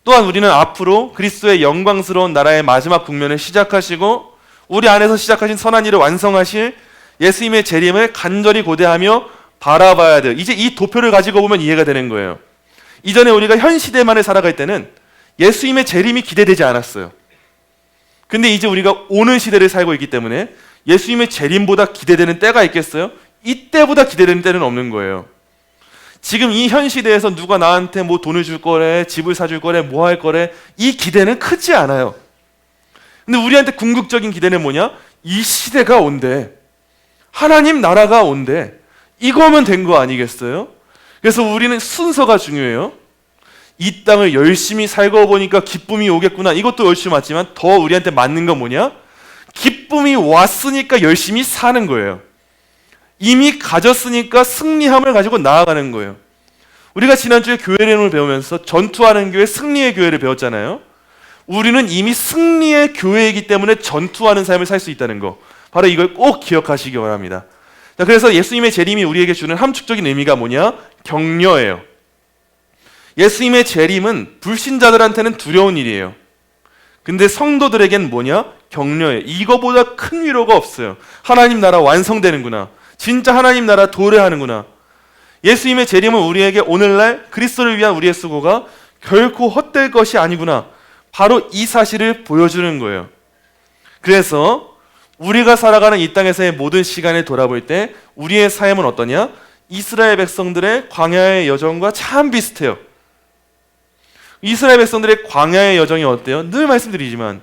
또한 우리는 앞으로 그리스도의 영광스러운 나라의 마지막 국면을 시작하시고 우리 안에서 시작하신 선한 일을 완성하실 예수님의 재림을 간절히 고대하며 바라봐야 돼요. 이제 이 도표를 가지고 보면 이해가 되는 거예요. 이전에 우리가 현 시대만을 살아갈 때는 예수님의 재림이 기대되지 않았어요. 근데 이제 우리가 오는 시대를 살고 있기 때문에 예수님의 재림보다 기대되는 때가 있겠어요? 이때보다 기대되는 때는 없는 거예요. 지금 이 현 시대에서 누가 나한테 뭐 돈을 줄 거래, 집을 사줄 거래, 뭐 할 거래, 이 기대는 크지 않아요. 근데 우리한테 궁극적인 기대는 뭐냐? 이 시대가 온대. 하나님 나라가 온대. 이거면 된 거 아니겠어요? 그래서 우리는 순서가 중요해요. 이 땅을 열심히 살고 보니까 기쁨이 오겠구나. 이것도 열심히 맞지만 더 우리한테 맞는 건 뭐냐? 기쁨이 왔으니까 열심히 사는 거예요. 이미 가졌으니까 승리함을 가지고 나아가는 거예요. 우리가 지난주에 교회론을 배우면서 전투하는 교회, 승리의 교회를 배웠잖아요. 우리는 이미 승리의 교회이기 때문에 전투하는 삶을 살 수 있다는 거. 바로 이걸 꼭 기억하시기 바랍니다. 자, 그래서 예수님의 재림이 우리에게 주는 함축적인 의미가 뭐냐? 격려예요. 예수님의 재림은 불신자들한테는 두려운 일이에요. 근데 성도들에겐 뭐냐? 격려예요. 이거보다 큰 위로가 없어요. 하나님 나라 완성되는구나. 진짜 하나님 나라 도래하는구나. 예수님의 재림은 우리에게 오늘날 그리스도를 위한 우리의 수고가 결코 헛될 것이 아니구나. 바로 이 사실을 보여주는 거예요. 그래서 우리가 살아가는 이 땅에서의 모든 시간을 돌아볼 때 우리의 삶은 어떠냐? 이스라엘 백성들의 광야의 여정과 참 비슷해요. 이스라엘 백성들의 광야의 여정이 어때요? 늘 말씀드리지만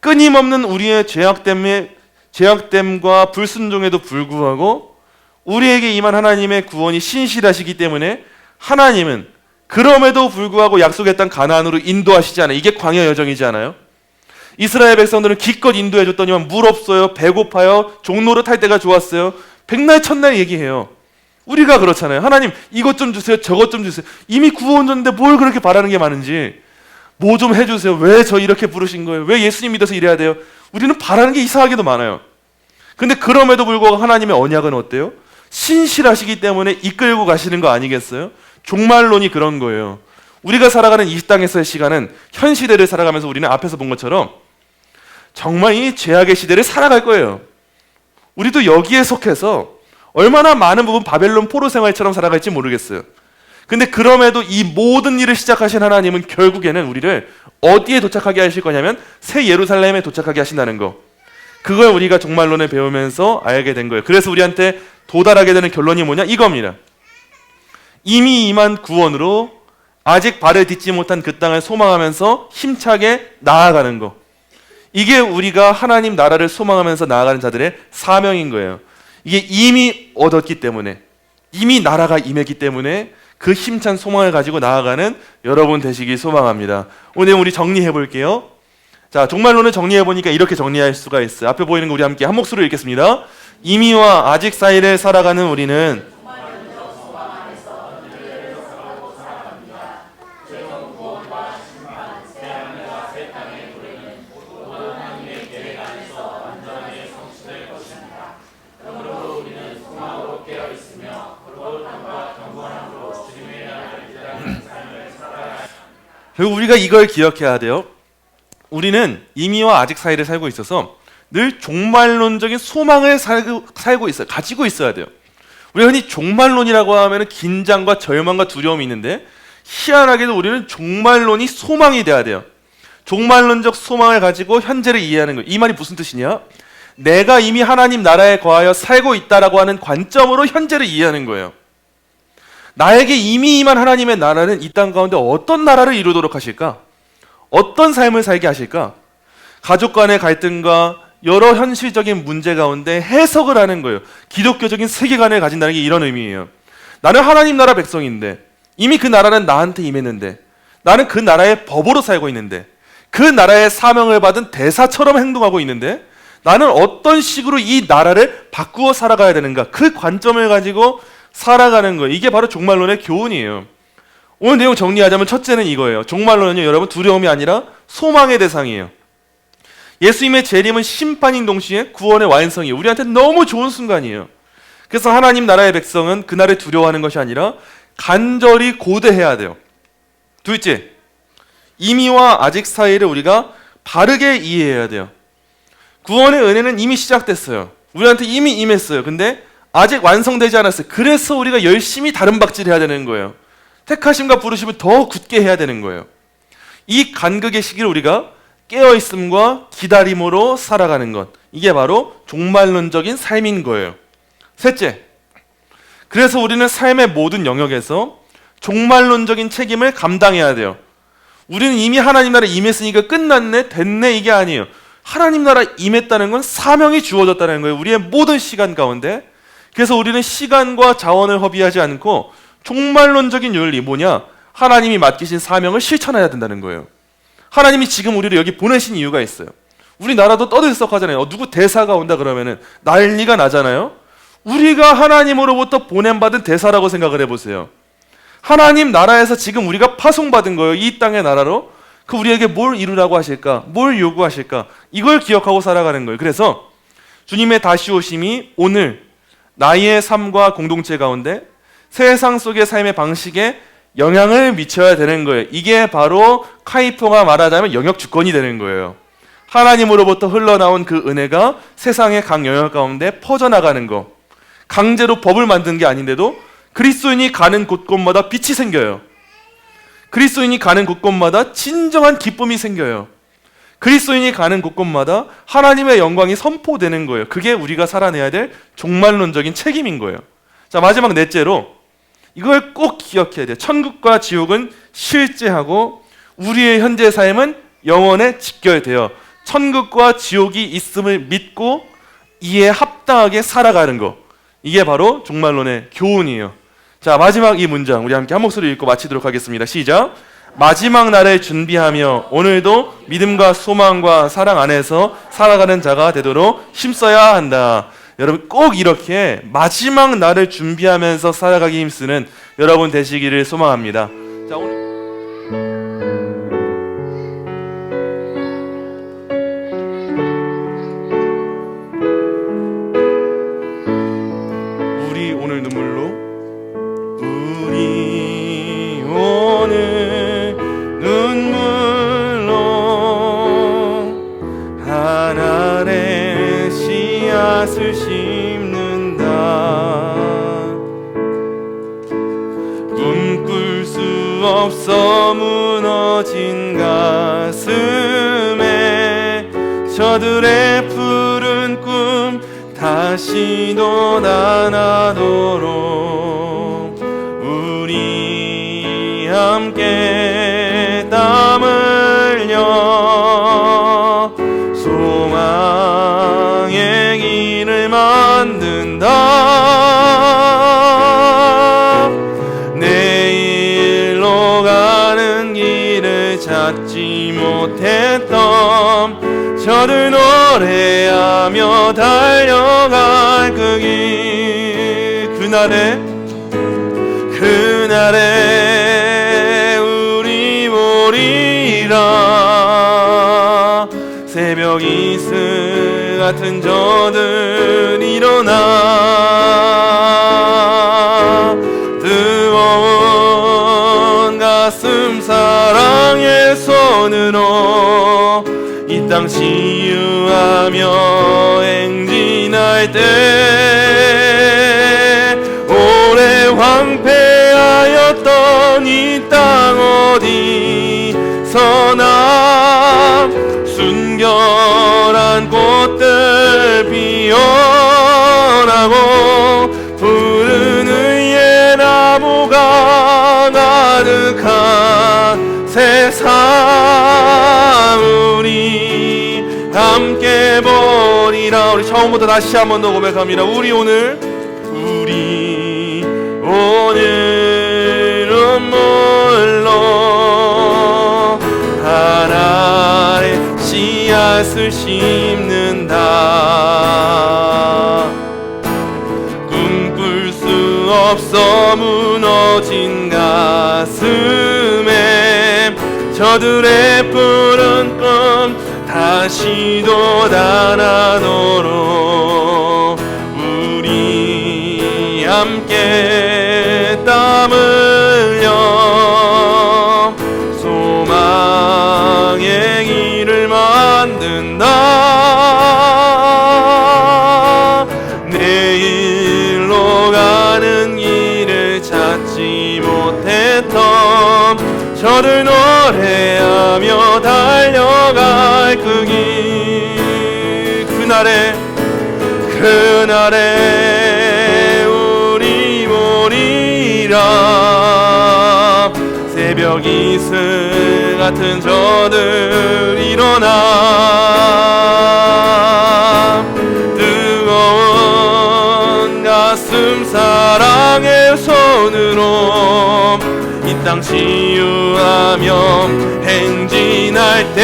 끊임없는 우리의 죄악됨과 불순종에도 불구하고 우리에게 임한 하나님의 구원이 신실하시기 때문에 하나님은 그럼에도 불구하고 약속의 땅 가나안으로 인도하시지 않아요. 이게 광야 여정이지 않아요? 이스라엘 백성들은 기껏 인도해 줬더니만 물 없어요, 배고파요, 종로를 탈 때가 좋았어요. 백날 첫날 얘기해요. 우리가 그렇잖아요. 하나님 이것 좀 주세요, 저것 좀 주세요. 이미 구원 줬는데 뭘 그렇게 바라는 게 많은지 뭐 좀 해주세요. 왜 저 이렇게 부르신 거예요? 왜 예수님 믿어서 이래야 돼요? 우리는 바라는 게 이상하게도 많아요. 근데 그럼에도 불구하고 하나님의 언약은 어때요? 신실하시기 때문에 이끌고 가시는 거 아니겠어요? 종말론이 그런 거예요. 우리가 살아가는 이 땅에서의 시간은 현 시대를 살아가면서 우리는 앞에서 본 것처럼 정말 이 죄악의 시대를 살아갈 거예요. 우리도 여기에 속해서 얼마나 많은 부분 바벨론 포로 생활처럼 살아갈지 모르겠어요. 근데 그럼에도 이 모든 일을 시작하신 하나님은 결국에는 우리를 어디에 도착하게 하실 거냐면 새 예루살렘에 도착하게 하신다는 거. 그걸 우리가 종말론을 배우면서 알게 된 거예요. 그래서 우리한테 도달하게 되는 결론이 뭐냐? 이겁니다. 이미 임한 구원으로 아직 발을 딛지 못한 그 땅을 소망하면서 힘차게 나아가는 거. 이게 우리가 하나님 나라를 소망하면서 나아가는 자들의 사명인 거예요. 이게 이미 얻었기 때문에, 이미 나라가 임했기 때문에 그 힘찬 소망을 가지고 나아가는 여러분 되시길 소망합니다. 오늘 우리 정리해 볼게요. 자, 종말론을 정리해 보니까 이렇게 정리할 수가 있어요. 앞에 보이는 거 우리 함께 한 목소리로 읽겠습니다. 이미와 아직 사이를 살아가는 우리는 결국 우리가 이걸 기억해야 돼요. 우리는 이미와 아직 사이를 살고 있어서 늘 종말론적인 소망을 살고 있어요. 가지고 있어야 돼요. 우리가 흔히 종말론이라고 하면 긴장과 절망과 두려움이 있는데 희한하게도 우리는 종말론이 소망이 돼야 돼요. 종말론적 소망을 가지고 현재를 이해하는 거예요. 이 말이 무슨 뜻이냐? 내가 이미 하나님 나라에 거하여 살고 있다라고 하는 관점으로 현재를 이해하는 거예요. 나에게 이미 임한 하나님의 나라는 이 땅 가운데 어떤 나라를 이루도록 하실까? 어떤 삶을 살게 하실까? 가족 간의 갈등과 여러 현실적인 문제 가운데 해석을 하는 거예요. 기독교적인 세계관을 가진다는 게 이런 의미예요. 나는 하나님 나라 백성인데 이미 그 나라는 나한테 임했는데 나는 그 나라의 법으로 살고 있는데 그 나라의 사명을 받은 대사처럼 행동하고 있는데 나는 어떤 식으로 이 나라를 바꾸어 살아가야 되는가? 그 관점을 가지고 살아가는 거예요. 이게 바로 종말론의 교훈이에요. 오늘 내용 정리하자면 첫째는 이거예요. 종말론은요, 여러분 두려움이 아니라 소망의 대상이에요. 예수님의 재림은 심판인 동시에 구원의 완성이에요. 우리한테 너무 좋은 순간이에요. 그래서 하나님 나라의 백성은 그날을 두려워하는 것이 아니라 간절히 고대해야 돼요. 둘째, 이미와 아직 사이를 우리가 바르게 이해해야 돼요. 구원의 은혜는 이미 시작됐어요. 우리한테 이미 임했어요. 근데 아직 완성되지 않았어요. 그래서 우리가 열심히 다른 박질을 해야 되는 거예요. 택하심과 부르심을 더 굳게 해야 되는 거예요. 이 간극의 시기를 우리가 깨어있음과 기다림으로 살아가는 것, 이게 바로 종말론적인 삶인 거예요. 셋째, 그래서 우리는 삶의 모든 영역에서 종말론적인 책임을 감당해야 돼요. 우리는 이미 하나님 나라에 임했으니까 끝났네, 됐네, 이게 아니에요. 하나님 나라에 임했다는 건 사명이 주어졌다는 거예요. 우리의 모든 시간 가운데. 그래서 우리는 시간과 자원을 허비하지 않고 종말론적인 윤리, 뭐냐? 하나님이 맡기신 사명을 실천해야 된다는 거예요. 하나님이 지금 우리를 여기 보내신 이유가 있어요. 우리나라도 떠들썩하잖아요. 누구 대사가 온다 그러면은 난리가 나잖아요. 우리가 하나님으로부터 보냄받은 대사라고 생각을 해보세요. 하나님 나라에서 지금 우리가 파송받은 거예요. 이 땅의 나라로. 그 우리에게 뭘 이루라고 하실까? 뭘 요구하실까? 이걸 기억하고 살아가는 거예요. 그래서 주님의 다시 오심이 오늘 나의 삶과 공동체 가운데 세상 속의 삶의 방식에 영향을 미쳐야 되는 거예요. 이게 바로 카이포가 말하자면 영역 주권이 되는 거예요. 하나님으로부터 흘러나온 그 은혜가 세상의 각 영역 가운데 퍼져나가는 거. 강제로 법을 만든 게 아닌데도 그리스도인이 가는 곳곳마다 빛이 생겨요. 그리스도인이 가는 곳곳마다 진정한 기쁨이 생겨요. 그리스도인이 가는 곳곳마다 하나님의 영광이 선포되는 거예요. 그게 우리가 살아내야 될 종말론적인 책임인 거예요. 자, 마지막 넷째로 이걸 꼭 기억해야 돼요. 천국과 지옥은 실제하고 우리의 현재 삶은 영원에 지켜야 천국과 지옥이 있음을 믿고 이에 합당하게 살아가는 거. 이게 바로 종말론의 교훈이에요. 자, 마지막 이 문장 우리 함께 한 목소리 읽고 마치도록 하겠습니다. 시작. 마지막 날을 준비하며 오늘도 믿음과 소망과 사랑 안에서 살아가는 자가 되도록 힘써야 한다. 여러분 꼭 이렇게 마지막 날을 준비하면서 살아가기 힘쓰는 여러분 되시기를 소망합니다. 자, 오늘 씨앗을 심는다. 꿈꿀 수 없어 무너진 가슴에 저들의 푸른 꿈 다시 돋아나도록 우리 함께 땀 흘려 소망의 길을 만든다. 내일로 가는 길을 찾지 못했던 저들 노래하며 달려갈 그 길, 그날에 우리 보리라. 새벽 이슬 같은 저들 일어나 뜨거운 가슴 사랑의 손으로 이 땅 치유하며 행진할 때 오래 황폐하였던 이 땅 어디서나 순결한 꽃들 피어나고 푸른 의의 나무가 가득한 세상 우리 함께 보리라. 우리 처음부터 다시 한 번 더 고백합니다. 우리 오늘은 물로 하나의 씨앗을 심는다. 꿈꿀 수 없어 무너진 가슴에 저들의 푸른 꿈 다시 돋아나도록 우리 함께 땀 흘려 소망의 길을 만든다. 내일로 끄기 그날에 우리 보리라. 새벽 이슬 같은 저들 일어나 뜨거운 가슴 사랑의 손으로 이 땅 치유하며 행진할 때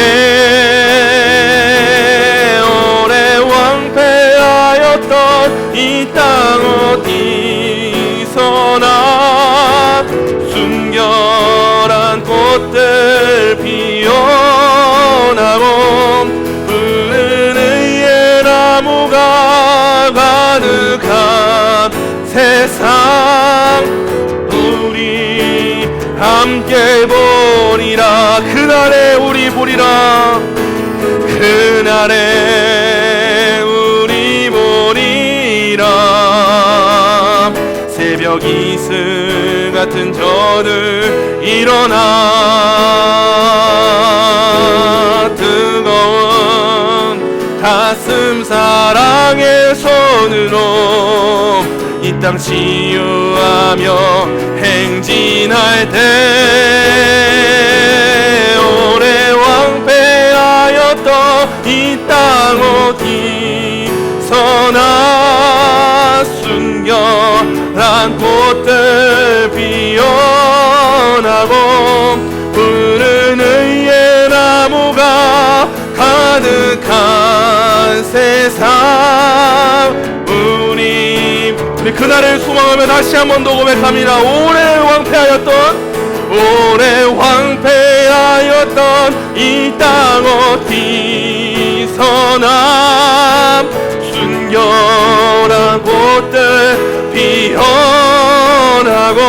오래 왕패하였던 이 땅 어디서나 순결한 꽃들 피어나고 푸른 의의 나무가 가득한 세상 우리 함께 보리라. 그날에 우리 보리라. 그날에 우리 보리라. 새벽 이슬 같은 저들 일어나 뜨거운 가슴 사랑의 손으로 이 땅 치유하며 행진할 때 오래 왕패하였던 이 땅 어디서나 순결한 꽃들 피어나고 푸른 의의 나무가 가득한 세상 우리 그날을 소망하며 다시 한 번 더 고백합니다. 오래 왕패하였던 이 땅 어디서나 순결한 꽃들 피어나고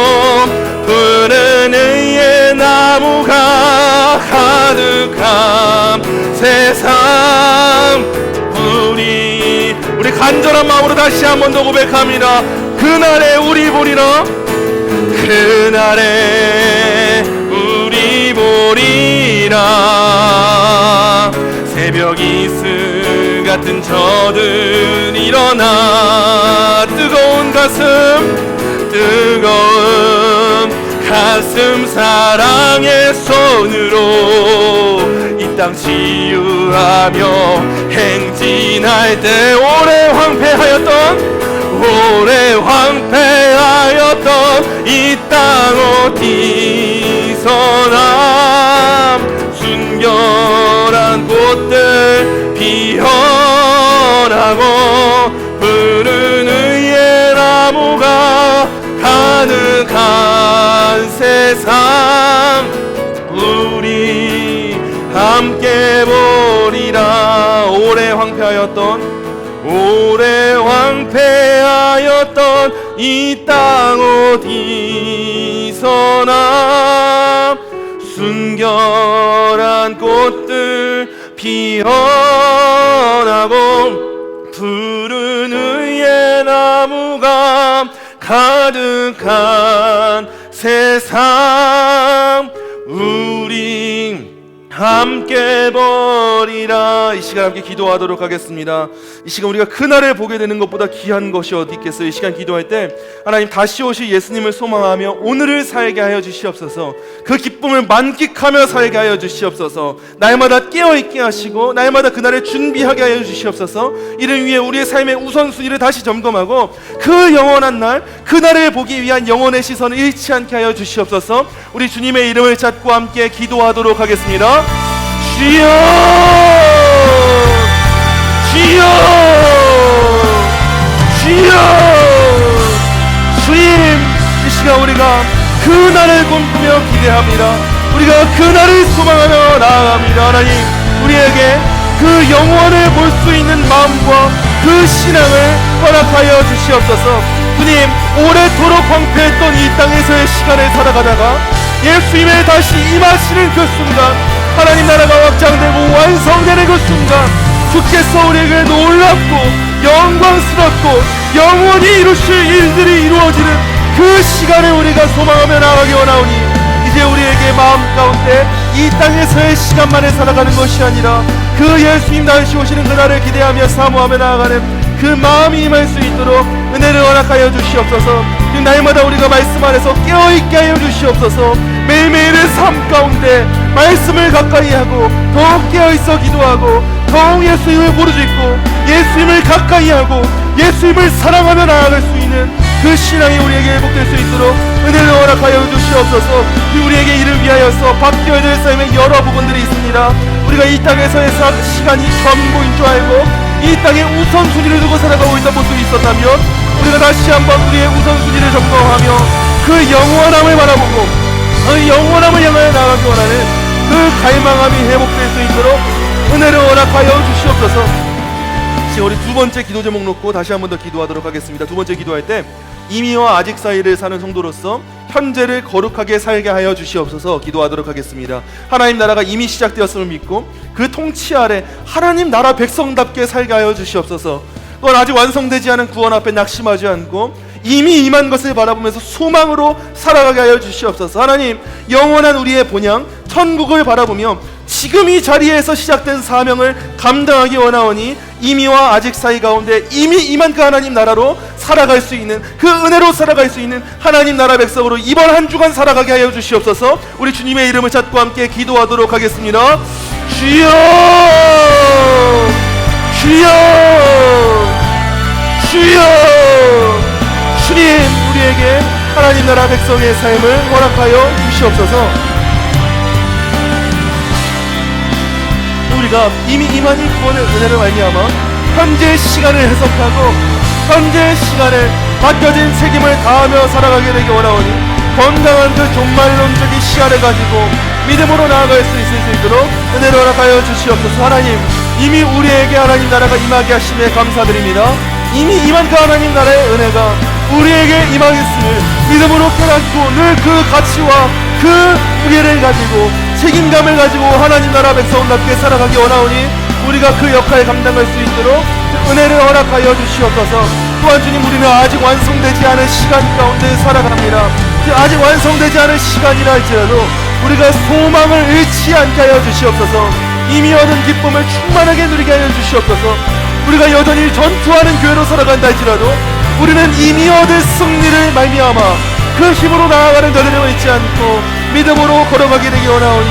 푸른 의의 나무가 가득한 세상 우리 간절한 마음으로 다시 한 번 더 고백합니다. 그날에 우리 보리라. 그날에 우리 보리라. 새벽 이슬 같은 저들 일어나 뜨거운 가슴 사랑의 손으로 이 땅 치유하며 행진할 때 오래 황폐하였던 이 땅 어디서나 순결한 꽃들 피어나고 푸른 의의 나무가 가득한 세상 우리 함께 보리라. 오래 황폐하였던 이 땅 어디서나 순결한 꽃들 피어나고 푸른 의의 나무가 가득한 세상 우리 함께 보리라. 이 시간 함께 기도하도록 하겠습니다. 이 시간 우리가 그날을 보게 되는 것보다 귀한 것이 어디 있겠어요. 이 시간 기도할 때 하나님 다시 오실 예수님을 소망하며 오늘을 살게 하여 주시옵소서. 그 기쁨을 만끽하며 살게 하여 주시옵소서. 날마다 깨어있게 하시고 날마다 그날을 준비하게 하여 주시옵소서. 이를 위해 우리의 삶의 우선순위를 다시 점검하고 그 영원한 날 그날을 보기 위한 영혼의 시선을 잃지 않게 하여 주시옵소서. 우리 주님의 이름을 찾고 함께 기도하도록 하겠습니다. 주여 주여 주여 주님 이 시간 우리가 그날을 꿈꾸며 기대합니다. 우리가 그날을 소망하며 나아갑니다. 하나님 우리에게 그 영원을 볼 수 있는 마음과 그 신앙을 허락하여 주시옵소서. 주님 오래도록 황폐했던 이 땅에서의 시간을 살아가다가 예수님의 다시 임하시는 그 순간 하나님 나라가 확장되고 완성되는 그 순간 주께서 우리에게 놀랍고 영광스럽고 영원히 이루실 일들이 이루어지는 그 시간을 우리가 소망하며 나아가기 원하오니 이제 우리에게 마음 가운데 이 땅에서의 시간만을 살아가는 것이 아니라 그 예수님 다시 오시는 그날을 기대하며 사모하며 나아가는 그 마음이 임할 수 있도록 은혜를 허락하여 주시옵소서. 그 날마다 우리가 말씀 안에서 깨어있게 하여 주시옵소서. 매일매일의 삶 가운데 말씀을 가까이 하고 더욱 깨어있어 기도하고 더욱 예수님을 부르짖고 예수님을 가까이 하고 예수님을 사랑하며 나아갈 수 있는 그 신앙이 우리에게 회복될 수 있도록 은혜를 허락하여 주시옵소서. 우리에게 이를 위하여서 바뀌어야 될 삶의 여러 부분들이 있습니다. 우리가 이 땅에서의 시간이 전부인 줄 알고 이 땅에 우선순위를 두고 살아가고 있던 모습이 있었다면 우리가 다시 한번 우리의 우선순위를 점검하며 그 영원함을 바라보고 그 영원함을 향하여 나아가기 원하는 그 갈망함이 회복될 수 있도록 은혜를 허락하여 주시옵소서. 지금 우리 두 번째 기도 제목 놓고 다시 한번 더 기도하도록 하겠습니다. 두 번째 기도할 때 이미와 아직 사이를 사는 성도로서 현재를 거룩하게 살게 하여 주시옵소서 기도하도록 하겠습니다. 하나님 나라가 이미 시작되었음을 믿고 그 통치 아래 하나님 나라 백성답게 살게 하여 주시옵소서. 그건 아직 완성되지 않은 구원 앞에 낙심하지 않고 이미 임한 것을 바라보면서 소망으로 살아가게 하여 주시옵소서. 하나님 영원한 우리의 본향 천국을 바라보며 지금 이 자리에서 시작된 사명을 감당하기 원하오니 이미와 아직 사이 가운데 이미 임한 그 하나님 나라로 살아갈 수 있는 그 은혜로 살아갈 수 있는 하나님 나라 백성으로 이번 한 주간 살아가게 하여 주시옵소서. 우리 주님의 이름을 찾고 함께 기도하도록 하겠습니다. 주여 주여 주여 주님 우리에게 하나님 나라 백성의 삶을 허락하여 주시옵소서. 우리가 이미 임한 이 구원의 은혜를 말미암아 현재의 시간을 해석하고 현재의 시간에 맡겨진 책임을 다하며 살아가게 되기 원하오니 건강한 그 종말론적인 시야를 가지고 믿음으로 나아갈 수 있을 수 있도록 은혜를 허락하여 주시옵소서. 하나님 이미 우리에게 하나님 나라가 임하게 하심에 감사드립니다. 이미 임한 그 하나님 나라의 은혜가 우리에게 임하겠음을 믿음으로 깨닫고 늘 그 가치와 그 무게를 가지고 책임감을 가지고 하나님 나라 백성답게 살아가기 원하오니 우리가 그 역할을 감당할 수 있도록 은혜를 허락하여 주시옵소서. 또한 주님 우리는 아직 완성되지 않은 시간 가운데 살아갑니다. 아직 완성되지 않은 시간이라 할지라도 우리가 소망을 잃지 않게 하여 주시옵소서. 이미 얻은 기쁨을 충만하게 누리게 하여 주시옵소서. 우리가 여전히 전투하는 교회로 살아간다 할지라도 우리는 이미 얻은 승리를 말미암아 그 힘으로 나아가는 자들을 잊지 않고 믿음으로 걸어가게 되기 원하오니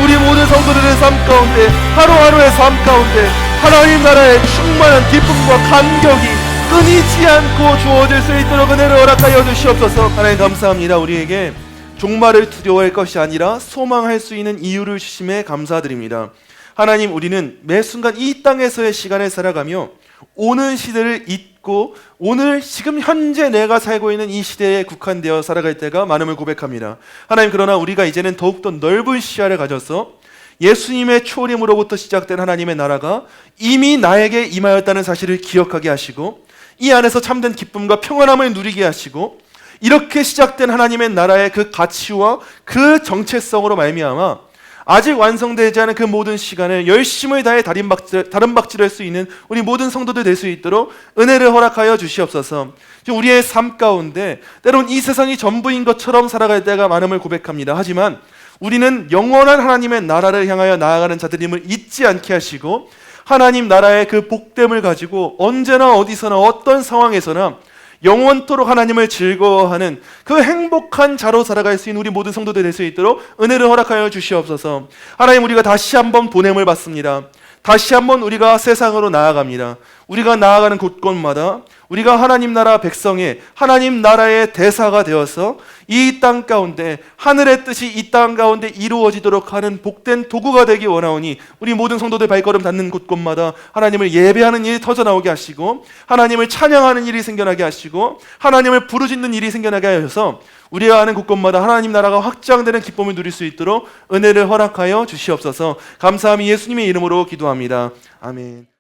우리 모든 성도들의 삶 가운데 하루하루의 삶 가운데 하나님 나라의 충만한 기쁨과 감격이 끊이지 않고 주어질 수 있도록 은혜를 허락하여 주시옵소서. 하나님 감사합니다. 우리에게 종말을 두려워할 것이 아니라 소망할 수 있는 이유를 주심에 감사드립니다. 하나님 우리는 매 순간 이 땅에서의 시간을 살아가며 오는 시대를 잊고 오늘 지금 현재 내가 살고 있는 이 시대에 국한되어 살아갈 때가 많음을 고백합니다. 하나님 그러나 우리가 이제는 더욱더 넓은 시야를 가져서 예수님의 초림으로부터 시작된 하나님의 나라가 이미 나에게 임하였다는 사실을 기억하게 하시고 이 안에서 참된 기쁨과 평안함을 누리게 하시고 이렇게 시작된 하나님의 나라의 그 가치와 그 정체성으로 말미암아 아직 완성되지 않은 그 모든 시간을 열심을 다해 다름박질할 수 있는 우리 모든 성도들 될 수 있도록 은혜를 허락하여 주시옵소서. 우리의 삶 가운데 때론 이 세상이 전부인 것처럼 살아갈 때가 많음을 고백합니다. 하지만 우리는 영원한 하나님의 나라를 향하여 나아가는 자들임을 잊지 않게 하시고 하나님 나라의 그 복됨을 가지고 언제나 어디서나 어떤 상황에서나 영원토록 하나님을 즐거워하는 그 행복한 자로 살아갈 수 있는 우리 모든 성도들 될 수 있도록 은혜를 허락하여 주시옵소서. 하나님 우리가 다시 한번 보냄을 받습니다. 다시 한번 우리가 세상으로 나아갑니다. 우리가 나아가는 곳곳마다 우리가 하나님 나라 백성의 하나님 나라의 대사가 되어서 이 땅 가운데 하늘의 뜻이 이 땅 가운데 이루어지도록 하는 복된 도구가 되기 원하오니 우리 모든 성도들 발걸음 닿는 곳곳마다 하나님을 예배하는 일이 터져나오게 하시고 하나님을 찬양하는 일이 생겨나게 하시고 하나님을 부르짖는 일이 생겨나게 하셔서 우리가 하는 곳곳마다 하나님 나라가 확장되는 기쁨을 누릴 수 있도록 은혜를 허락하여 주시옵소서. 감사함이 예수님의 이름으로 기도합니다. 아멘.